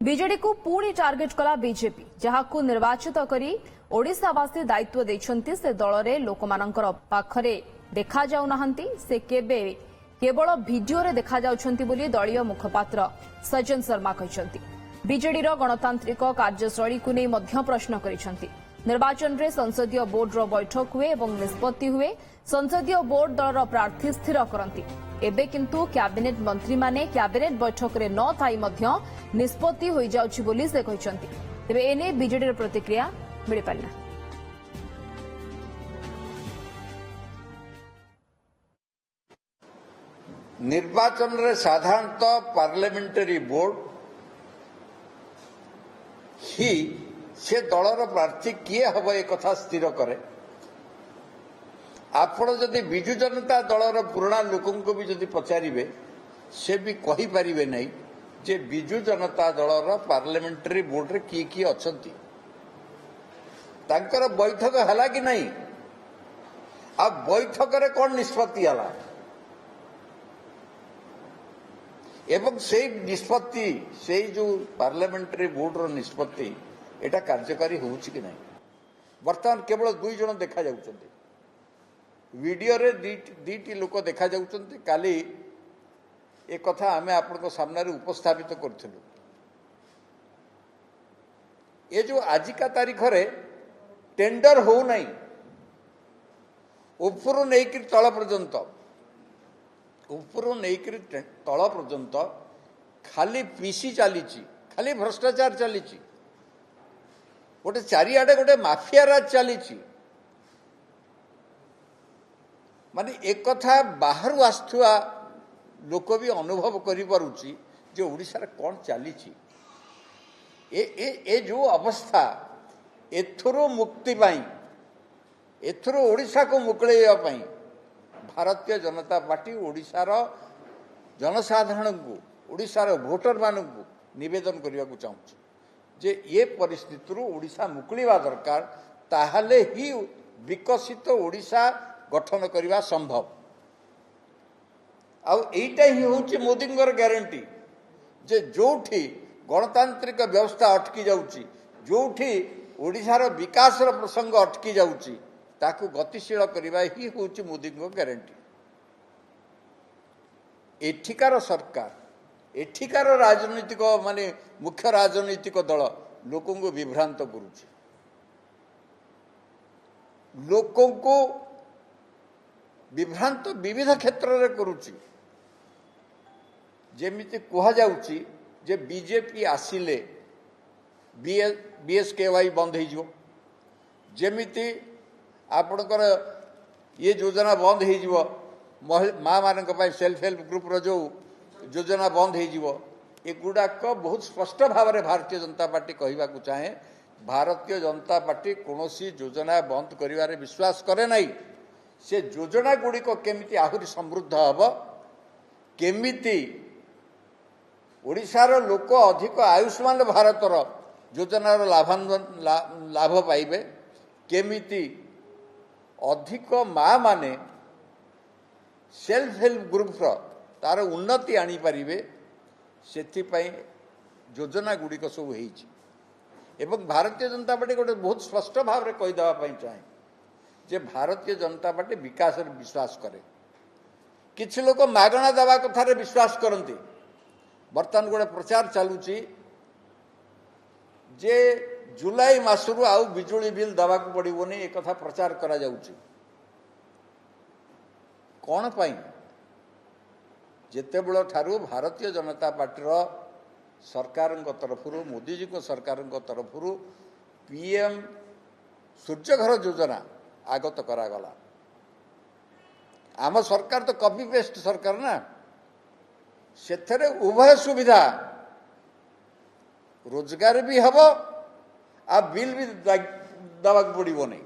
BJD को पुणी target कला बीजेपी जहां निर्वाचित करी ओडिशावासी दायित्व देइछन्ति से दल रे लोकमानंकर पाखरे देखा जाउ नाहंती से केवल भिडियो रे देखा जाउछन्ति बोली दलीय मुखपात्र सज्जन शर्मा कहिसन्ति। बीजेडी रो गणतांत्रिक कार्यशैली को नै मध्य प्रश्न करिसन्ति। निर्वाचन रे संसदीय बोर्ड रो बैठक हुए एवं निष्पत्ति हुए संसदीय बोर्ड दलर प्रार्थी स्थिर करती। एबे किंतु कैबिनेट मंत्री माने कैबिनेट बैठक रे न थाई मध्य निष्पत्ति होई जाउछि बोली से कहिसन्ति। तेबे एने बीजेडी रो प्रतिक्रिया मिलि पारिना। निर्वाचन रे साधारणतः पार्लियामेंटरी बोर्ड ही से दलर प्रार्थी किए हब एक कथा स्थिर करे। आपण जदि विजु जनता दलर पुराणा लोकन को भी जदि पचारिबे से भी कहि परिबे नै जे विजु जनता दलर पार्लियामेंटरी बोर्ड रे की अछंती तांकर बैठक हला कि नहीं आ बैठक रे कोन निष्पत्ति हला एवं से निष्पत्ति से जो पार्लियामेंटरी बोर्ड रो निष्पत्ति एटा कार्यकारी होउछि कि नहीं। वर्तमान केवल दुई जन देखा जाउछन्ति वीडियो रे दीटी लोक देखा जाउछन्ति। काली एक कथा आमे आपनको सामने उपस्थापित करथिलु। ये जो आज का तारीख रे टेंडर हो नहीं उपरु नेकी तल पर्यंत उपरु नेकी तल पर्यंत खाली पीसी चली खाली भ्रष्टाचार चली गोटे चारिआडे गोटे माफिया राज चली माने एक कथा बाहर आसुआ लोक भी अनुभव करि पारुची जे ओडिसा रे कोन चली ए जो अवस्था एथुरु मुक्ति पाई एथुरु ओडिसा को मुकळेया पाई भारतीय जनता पार्टी ओडिसार जनसाधारण को ओडिसार भोटर मानू निवेदन करने को चाहूँ जे ये परिस्थिति ओडिशा मुकलिवा दरकार ताहले ही विकसित ओडिशा गठन करने संभव। आउ एटा ही होची मोदी ग्यारंटी जे जोठी गणतांत्रिक व्यवस्था अटकी जाउची जोठी ओडिशार विकास प्रसंग अटकी जाउची ताकू गतिशील करने ही होची मोदी ग्यारंटी। एठिकार सरकार एठिकार राजनीतिक माने मुख्य राजनीतिक दल लोकों को विभ्रांत करुछि लोकों को विभ्रांत विविध क्षेत्र रे करुछि। जेमिति कहा जाउछि जे बीजेपी आसिले बीएसकेवाई बंद हो जेमिति आपणकर ये योजना बंद हो माँ मानक सेल्फ हेल्प ग्रुप रो जो योजना बंद हो एगुड़ाक बहुत स्पष्ट भाव में भारतीय जनता पार्टी कहवा चाहे भारतीय जनता पार्टी कौन योजना बंद करिवारे विश्वास करे नहीं। से योजना गुड़िक केमिति आहुरी समृद्ध हम केमिति ओडिशार लोक अधिक आयुष्मान भारतर योजनार लाभ पाइबे केमिति अधिक माँ माने सेल्फ हेल्प ग्रुप तार उन्नति आनी पारिबे सेथिपाई योजना गुड़िक सब एवं भारतीय जनता पार्टी गोटे बहुत स्पष्ट भाव में कहीदेवाई चाहे जे भारतीय जनता पार्टी विकास विश्वास करे। किछि लोक मागणा देवा कथार विश्वास करती बर्तमान गोटे प्रचार चलुची जे जुलाई मासरू आउ बिजुली बिल देवा पड़ोनी एक कथा प्रचार करा जाउची कौन पाई जेतेबेल ठारू भारतीय जनता पार्टीर सरकार तरफ मोदी जी को सरकार तरफ पीएम सूर्यघर योजना आगत करागला। आम सरकार तो कॉपी पेस्ट सरकार ना सेथरे उभय सुविधा रोजगार भी हम आ बिल भी दवाक पड़ो नहीं